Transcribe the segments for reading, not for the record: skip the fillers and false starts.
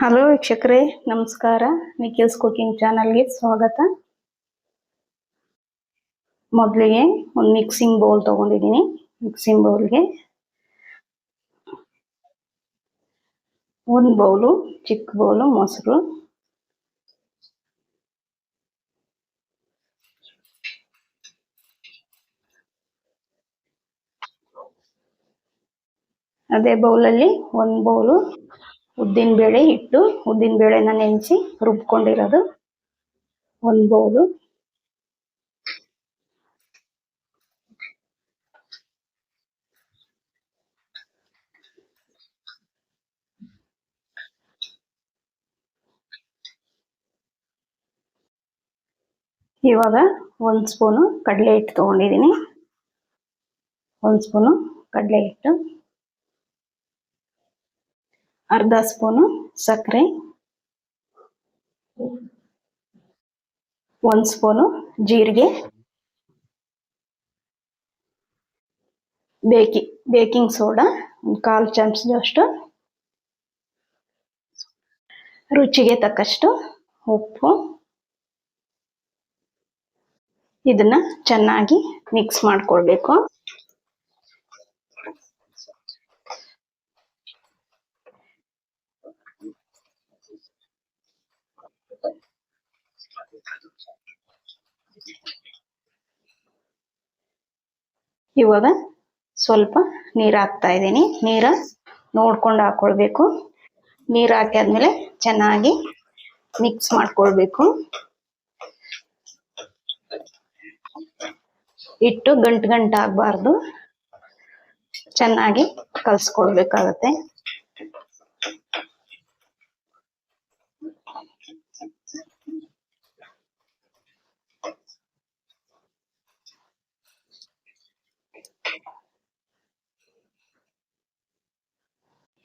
Hello ವೀಕ್ಷಕರೇ, ನಮಸ್ಕಾರ. ನಿಖಿಲ್ಸ್ cooking ಚಾನಲ್ಗೆ ಸ್ವಾಗತ. ಮೊದಲಿಗೆ ಒಂದು ಮಿಕ್ಸಿಂಗ್ ಬೌಲ್ ತಗೊಂಡಿದ್ದೀನಿ. ಮಿಕ್ಸಿಂಗ್ ಬೌಲ್ಗೆ ಒಂದು ಬೌಲು, ಚಿಕ್ಕ ಬೌಲು ಮೊಸರು, ಅದೇ ಬೌಲಲ್ಲಿ ಒಂದು ಬೌಲು ಉದ್ದಿನ ಬೇಳೆ ಹಿಟ್ಟು, ಉದ್ದಿನ ಬೇಳೆನ ನೆನೆಸಿ ರುಬ್ಕೊಂಡಿರೋದು ಒಂದು ಬೌಲು, ಇವಾಗ ಒಂದು ಸ್ಪೂನು ಕಡಲೆ ಹಿಟ್ಟು ತಗೊಂಡಿದ್ದೀನಿ. ಒಂದು ಸ್ಪೂನು ಕಡಲೆ ಹಿಟ್ಟು, ಅರ್ಧ ಸ್ಪೂನು ಸಕ್ಕರೆ, ಒಂದು ಸ್ಪೂನು ಜೀರಿಗೆ, ಬೇಕಿಂಗ್ ಸೋಡಾ ಒಂದು 1/4 ಚಮಚದಷ್ಟು, ರುಚಿಗೆ ತಕ್ಕಷ್ಟು ಉಪ್ಪು. ಇದನ್ನ ಚೆನ್ನಾಗಿ ಮಿಕ್ಸ್ ಮಾಡ್ಕೊಳ್ಬೇಕು. ಇವಾಗ ಸ್ವಲ್ಪ ನೀರು ಹಾಕ್ತಾ ಇದ್ದೀನಿ. ನೀರು ನೋಡ್ಕೊಂಡು ಹಾಕೊಳ್ಬೇಕು. ನೀರು ಹಾಕಿದ್ಮೇಲೆ ಚೆನ್ನಾಗಿ ಮಿಕ್ಸ್ ಮಾಡ್ಕೊಳ್ಬೇಕು. ಹಿಟ್ಟು ಗಂಟು ಆಗಬಾರ್ದು, ಚೆನ್ನಾಗಿ ಕಲಸ್ಕೊಳ್ಬೇಕಾಗತ್ತೆ.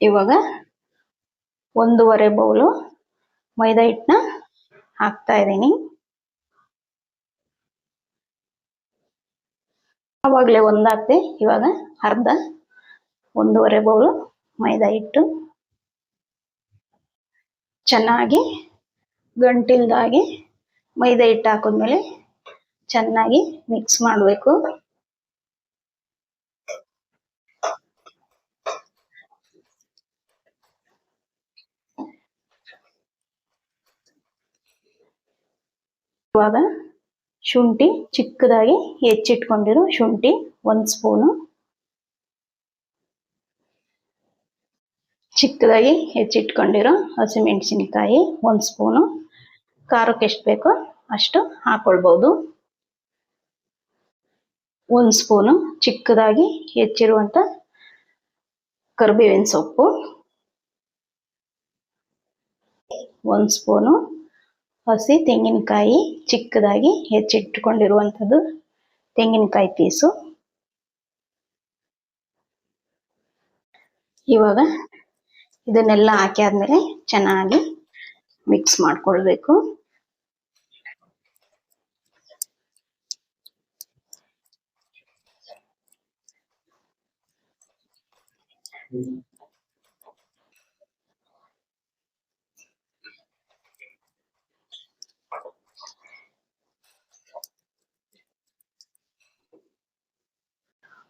ಇವಾಗ 1.5 ಬೌಲು ಮೈದಾ ಹಿಟ್ಟನ್ನ ಹಾಕ್ತಾ ಇದ್ದೀನಿ. ಆವಾಗಲೇ ಒಂದು ಹಾಕ್ದೆ, ಇವಾಗ ಅರ್ಧ 1.5 ಬೌಲು ಮೈದಾ ಹಿಟ್ಟು ಚೆನ್ನಾಗಿ ಗಂಟಿಲ್ದಾಗೆ ಮೈದಾ ಹಿಟ್ಟು ಹಾಕಿದ್ಮೇಲೆ ಚೆನ್ನಾಗಿ ಮಿಕ್ಸ್ ಮಾಡಬೇಕು. ಇವಾಗ ಶುಂಠಿ ಚಿಕ್ಕದಾಗಿ ಹೆಚ್ಚಿಟ್ಕೊಂಡಿರೋ ಶುಂಠಿ 1 ಸ್ಪೂನು, ಚಿಕ್ಕದಾಗಿ ಹೆಚ್ಚಿಟ್ಕೊಂಡಿರೋ ಹಸಿಮೆಣಸಿನಕಾಯಿ 1 ಸ್ಪೂನು, ಖಾರಕ್ಕೆ ಎಷ್ಟು ಬೇಕೋ ಅಷ್ಟು ಹಾಕೊಳ್ಬಹುದು. 1 ಸ್ಪೂನು ಚಿಕ್ಕದಾಗಿ ಹೆಚ್ಚಿರುವಂತ ಕರಿಬೇವಿನ ಸೊಪ್ಪು, 1 ಸ್ಪೂನು ಹಸಿ ತೆಂಗಿನಕಾಯಿ ಚಿಕ್ಕದಾಗಿ ಹೆಚ್ಚಿಟ್ಟುಕೊಂಡಿರುವಂಥದ್ದು ತೆಂಗಿನಕಾಯಿ ಪೀಸು. ಇವಾಗ ಇದನ್ನೆಲ್ಲ ಹಾಕಿ ಆದ್ಮೇಲೆ ಚೆನ್ನಾಗಿ ಮಿಕ್ಸ್ ಮಾಡ್ಕೊಳ್ಬೇಕು.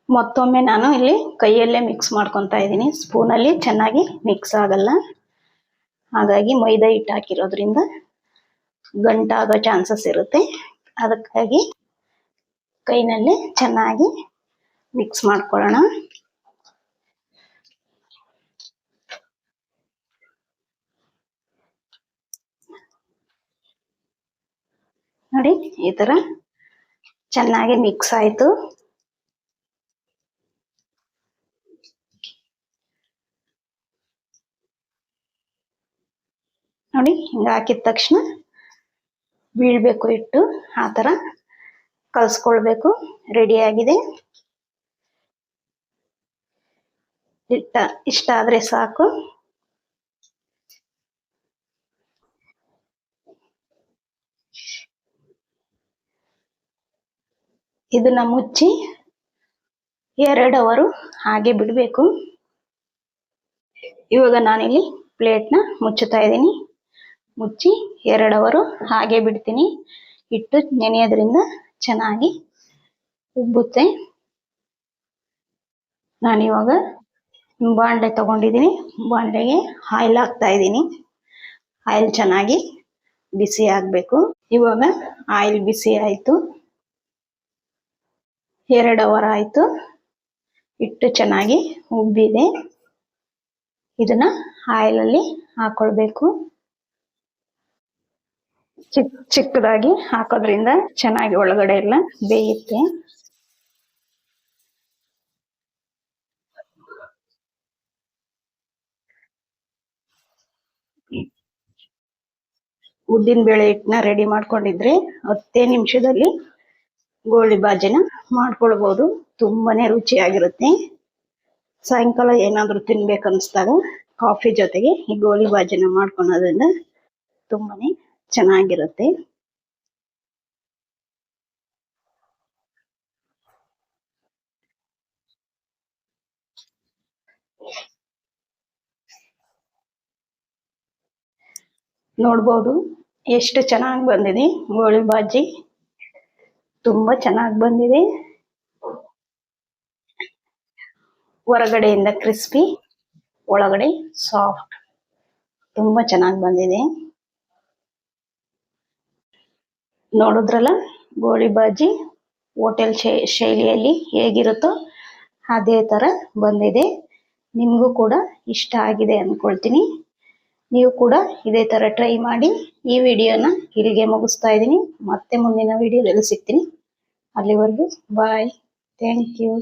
ಮತ್ತೊಮ್ಮೆ ನಾನು ಇಲ್ಲಿ ಕೈಯಲ್ಲೇ ಮಿಕ್ಸ್ ಮಾಡ್ಕೊತಾ ಇದ್ದೀನಿ. ಸ್ಪೂನಲ್ಲಿ ಚೆನ್ನಾಗಿ ಮಿಕ್ಸ್ ಆಗಲ್ಲ, ಹಾಗಾಗಿ ಮೈದಾ ಹಿಟ್ಟು ಹಾಕಿರೋದ್ರಿಂದ ಗಂಟಾಗೋ ಚಾನ್ಸಸ್ ಇರುತ್ತೆ. ಅದಕ್ಕಾಗಿ ಕೈನಲ್ಲೇ ಚೆನ್ನಾಗಿ ಮಿಕ್ಸ್ ಮಾಡ್ಕೊಳ್ಳೋಣ. ನೋಡಿ, ಈ ತರ ಚೆನ್ನಾಗಿ ಮಿಕ್ಸ್ ಆಯ್ತು. ನೋಡಿ, ಹಿಂಗೆ ಹಾಕಿದ ತಕ್ಷಣ ಬೀಳ್ಬೇಕು ಹಿಟ್ಟು, ಆ ಥರ ಕಲಸ್ಕೊಳ್ಬೇಕು. ರೆಡಿಯಾಗಿದೆ. ಇಷ್ಟ ಆದರೆ ಸಾಕು. ಇದನ್ನ ಮುಚ್ಚಿ 2 ಅವರ್ ಹಾಗೆ ಬಿಡಬೇಕು. ಇವಾಗ ನಾನಿಲ್ಲಿ ಪ್ಲೇಟ್ನ ಮುಚ್ಚುತ್ತಾ ಇದ್ದೀನಿ. ಮುಚ್ಚಿ 2 ಅವರ್ ಹಾಗೆ ಬಿಡ್ತೀನಿ. ಹಿಟ್ಟು ನೆನೆಯೋದ್ರಿಂದ ಚೆನ್ನಾಗಿ ಉಬ್ಬುತ್ತೆ. ನಾನಿವಾಗ ಬಾಣಲೆ ತಗೊಂಡಿದ್ದೀನಿ. ಬಾಣಲೆಗೆ ಆಯಿಲ್ ಹಾಕ್ತಾ ಇದ್ದೀನಿ. ಆಯಿಲ್ ಚೆನ್ನಾಗಿ ಬಿಸಿ ಆಗಬೇಕು. ಇವಾಗ ಆಯಿಲ್ ಬಿಸಿ ಆಯಿತು. 2 ಅವರ್ ಆಯಿತು. ಹಿಟ್ಟು ಚೆನ್ನಾಗಿ ಉಬ್ಬಿದೆ. ಇದನ್ನ ಆಯಿಲಲ್ಲಿ ಹಾಕೊಳ್ಬೇಕು. ಚಿಕ್ಕದಾಗಿ ಹಾಕೋದ್ರಿಂದ ಚೆನ್ನಾಗಿ ಒಳಗಡೆ ಎಲ್ಲ ಬೇಯುತ್ತೆ. ಉದ್ದಿನ ಬೇಳೆ ಹಿಟ್ಟನ್ನ ರೆಡಿ ಮಾಡ್ಕೊಂಡಿದ್ರೆ 10 ನಿಮಿಷದಲ್ಲಿ ಗೋಳಿ ಬಾಜಿನ ಮಾಡ್ಕೊಳ್ಬಹುದು. ತುಂಬಾನೇ ರುಚಿಯಾಗಿರುತ್ತೆ. ಸಾಯಂಕಾಲ ಏನಾದ್ರೂ ತಿನ್ಬೇಕನ್ಸ್ದಾಗ ಕಾಫಿ ಜೊತೆಗೆ ಈ ಗೋಳಿ ಬಾಜಿನ ಮಾಡ್ಕೊಳೋದ್ರಿಂದ ತುಂಬಾನೇ ಚೆನ್ನಾಗಿರುತ್ತೆ. ನೋಡ್ಬೋದು ಎಷ್ಟು ಚೆನ್ನಾಗಿ ಬಂದಿದೆ ಗೋಳಿ ಬಾಜಿ. ತುಂಬಾ ಚೆನ್ನಾಗಿ ಬಂದಿದೆ. ಹೊರಗಡೆಯಿಂದ ಕ್ರಿಸ್ಪಿ, ಒಳಗಡೆ ಸಾಫ್ಟ್. ತುಂಬಾ ಚೆನ್ನಾಗಿ ಬಂದಿದೆ. ನೋಡಿದ್ರಲ್ಲ ಗೋಳಿ ಬಾಜಿ ಹೋಟೆಲ್ ಶೈಲಿಯಲ್ಲಿ ಹೇಗಿರುತ್ತೋ ಅದೇ ತರ ಬಂದಿದೆ. ನಿಮಗೂ ಕೂಡ ಇಷ್ಟ ಆಗಿದೆ ಅನ್ಕೊಳ್ತೀನಿ. ನೀವು ಕೂಡ ಇದೇ ತರ ಟ್ರೈ ಮಾಡಿ. ಈ ವಿಡಿಯೋನ ಇಲ್ಲಿಗೆ ಮುಗಿಸ್ತಾ ಇದ್ದೀನಿ. ಮತ್ತೆ ಮುಂದಿನ ವಿಡಿಯೋದಲ್ಲಿ ಸಿಗ್ತೀನಿ. ಅಲ್ಲಿವರೆಗೂ ಬಾಯ್. Thank you.